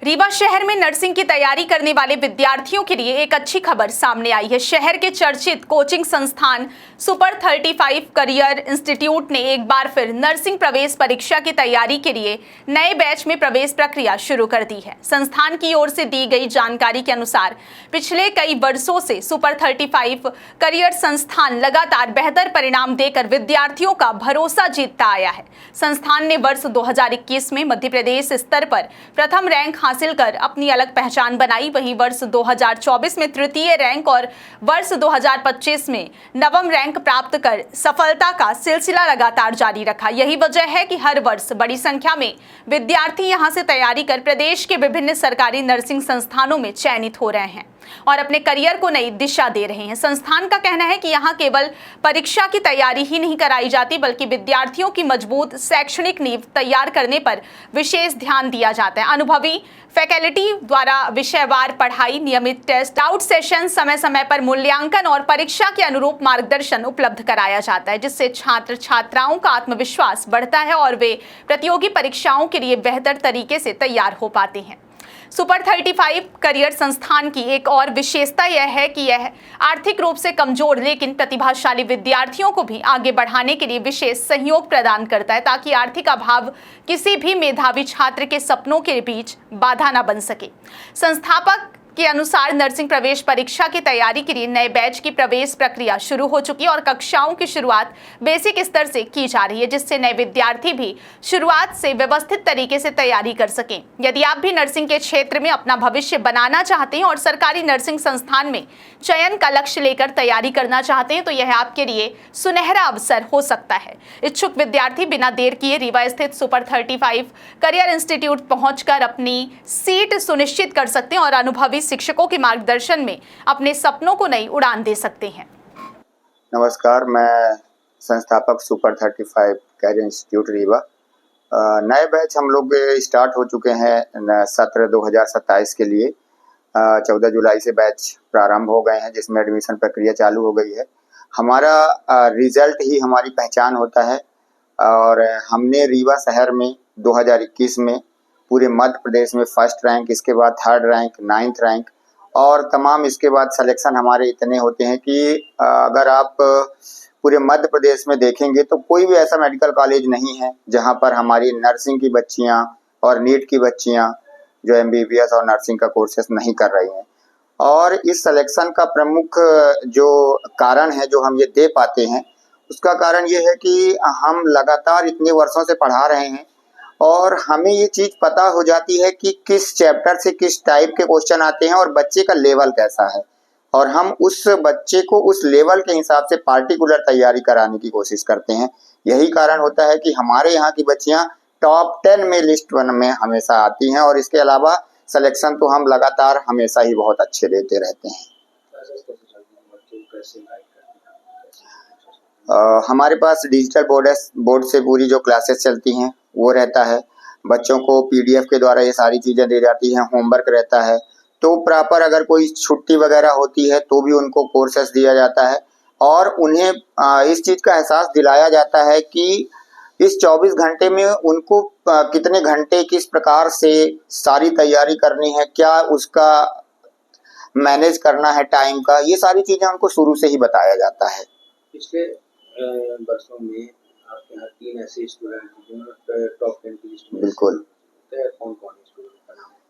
रीवा शहर में नर्सिंग की तैयारी करने वाले विद्यार्थियों के लिए एक अच्छी खबर सामने आई है। शहर के चर्चित कोचिंग संस्थान सुपर 35 करियर इंस्टीट्यूट ने एक बार फिर नर्सिंग प्रवेश परीक्षा की तैयारी के लिए नए बैच में प्रवेश प्रक्रिया शुरू कर दी है। संस्थान की ओर से दी गई जानकारी के अनुसार पिछले कई वर्षों से सुपर 35 करियर संस्थान लगातार बेहतर परिणाम देकर विद्यार्थियों का भरोसा जीतता आया है। संस्थान ने वर्ष 2021 में मध्य प्रदेश स्तर पर प्रथम रैंक हासिल कर अपनी अलग पहचान बनाई। वहीं वर्ष 2024 में तृतीय रैंक और वर्ष 2025 में नवम रैंक प्राप्त कर सफलता का सिलसिला लगातार जारी रखा। यही वजह है कि हर वर्ष बड़ी संख्या में विद्यार्थी यहां से तैयारी कर प्रदेश के विभिन्न सरकारी नर्सिंग संस्थानों में चयनित हो रहे हैं और अपने करियर को नई दिशा दे रहे हैं। संस्थान का कहना है कि यहाँ केवल परीक्षा की तैयारी ही नहीं कराई जाती, बल्कि विद्यार्थियों की मजबूत शैक्षणिक नींव तैयार करने पर विशेष ध्यान दिया जाता है। अनुभवी फैकल्टी द्वारा विषयवार पढ़ाई, नियमित टेस्ट, आउट सेशन, समय समय पर मूल्यांकन और परीक्षा के अनुरूप मार्गदर्शन उपलब्ध कराया जाता है, जिससे छात्र छात्राओं का आत्मविश्वास बढ़ता है और वे प्रतियोगी परीक्षाओं के लिए बेहतर तरीके से तैयार हो पाते हैं। सुपर 35 करियर संस्थान की एक और विशेषता यह है कि यह आर्थिक रूप से कमजोर लेकिन प्रतिभाशाली विद्यार्थियों को भी आगे बढ़ाने के लिए विशेष सहयोग प्रदान करता है, ताकि आर्थिक अभाव किसी भी मेधावी छात्र के सपनों के बीच बाधा न बन सके। संस्थापक के अनुसार नर्सिंग प्रवेश परीक्षा की तैयारी के लिए नए बैच की प्रवेश प्रक्रिया शुरू हो चुकी है और कक्षाओं की शुरुआत बेसिक स्तर से की जा रही है, जिससे नए विद्यार्थी भी शुरुआत से व्यवस्थित तरीके से तैयारी कर सकें। यदि आप भी नर्सिंग के क्षेत्र में अपना भविष्य बनाना चाहते हैं और सरकारी नर्सिंग संस्थान में चयन का लक्ष्य लेकर तैयारी करना चाहते हैं, तो यह आपके लिए सुनहरा अवसर हो सकता है। इच्छुक विद्यार्थी बिना देर किए रीवा स्थित सुपर 35 करियर इंस्टीट्यूट पहुंचकर अपनी सीट सुनिश्चित कर सकते हैं और अनुभवी शिक्षकों के मार्गदर्शन में अपने सपनों को नई उड़ान दे सकते हैं। नमस्कार, मैं संस्थापक सुपर 35 करियर इंस्टीट्यूट रीवा। नए बैच हम लोग स्टार्ट हो चुके हैं सत्र 2027 के लिए। 14 जुलाई से बैच प्रारंभ हो गए हैं, जिसमें एडमिशन प्रक्रिया चालू हो गई है। हमारा रिजल्ट ही हमारी पहचान होता है और हमने रीवा शहर में 2021 में पूरे मध्य प्रदेश में फर्स्ट रैंक, इसके बाद थर्ड रैंक, 9th रैंक और तमाम इसके बाद सिलेक्शन हमारे इतने होते हैं कि अगर आप पूरे मध्य प्रदेश में देखेंगे तो कोई भी ऐसा मेडिकल कॉलेज नहीं है जहां पर हमारी नर्सिंग की बच्चियां और नीट की बच्चियां जो MBBS और नर्सिंग का कोर्सेस नहीं कर रही हैं। और इस सिलेक्शन का प्रमुख जो कारण है जो हम ये दे पाते हैं, उसका कारण ये है कि हम लगातार इतने वर्षों से पढ़ा रहे हैं और हमें ये चीज पता हो जाती है कि किस चैप्टर से किस टाइप के क्वेश्चन आते हैं और बच्चे का लेवल कैसा है, और हम उस बच्चे को उस लेवल के हिसाब से पार्टिकुलर तैयारी कराने की कोशिश करते हैं। यही कारण होता है कि हमारे यहाँ की बच्चियां टॉप 10 में लिस्ट 1 में हमेशा आती हैं और इसके अलावा सिलेक्शन तो हम लगातार हमेशा ही बहुत अच्छे देते रहते हैं। हमारे पास डिजिटल बोर्ड से पूरी जो क्लासेस चलती हैं वो रहता है। बच्चों को PDF के द्वारा ये सारी चीज़ें दी जाती हैं, होमवर्क रहता है। तो प्रॉपर अगर कोई छुट्टी वगैरह होती है तो भी उनको कोर्सेस दिया जाता है और उन्हें इस चीज़ का एहसास दिलाया जाता है कि इस 24 घंटे में उनको कितने घंटे किस प्रकार से सारी तैयारी करनी है, क्या उसका मैनेज करना है टाइम का, ये सारी चीज़ें उनको शुरू से ही बताया जाता है। पिछले वर्षों में आपके यहाँ 3 ऐसे स्टूडेंट जिन्होंने टॉप 10 की लिस्ट में बिल्कुल कौन-कौन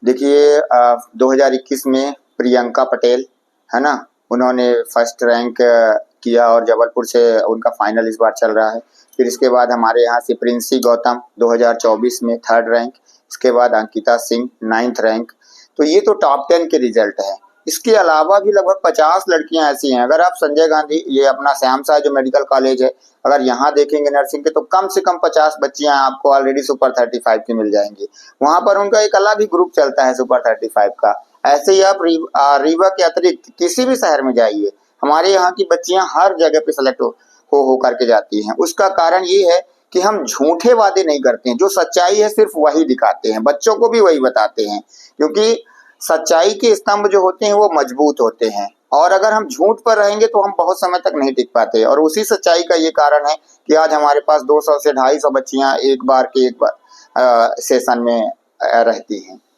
देखिए 2021 में प्रियंका पटेल है ना, उन्होंने फर्स्ट रैंक किया और जबलपुर से उनका फाइनल इस बार चल रहा है। फिर इसके बाद हमारे यहाँ से प्रिंसी गौतम 2024 में थर्ड रैंक, इसके बाद अंकिता सिंह 9th रैंक। तो ये तो टॉप 10 के रिजल्ट है। इसके अलावा भी लगभग 50 लड़कियां ऐसी हैं। अगर आप संजय गांधी ये अपना श्याम साय जो मेडिकल कॉलेज है, अगर यहाँ देखेंगे नर्सिंग के, तो कम से कम 50 बच्चियां आपको ऑलरेडी सुपर 35 की मिल जाएंगी। वहां पर उनका एक अलग ही ग्रुप चलता है सुपर 35 का। ऐसे ही आप रीवा के अतिरिक्त किसी भी शहर में जाइए, हमारे यहाँ की बच्चियां हर जगह पे सेलेक्ट हो करके जाती हैं। उसका कारण ये है कि हम झूठे वादे नहीं करते हैं, जो सच्चाई है सिर्फ वही दिखाते हैं, बच्चों को भी वही बताते हैं, क्योंकि सच्चाई के स्तंभ जो होते हैं वो मजबूत होते हैं और अगर हम झूठ पर रहेंगे तो हम बहुत समय तक नहीं टिक पाते। और उसी सच्चाई का ये कारण है कि आज हमारे पास 200 से 250 बच्चियां एक बार सेशन में रहती हैं।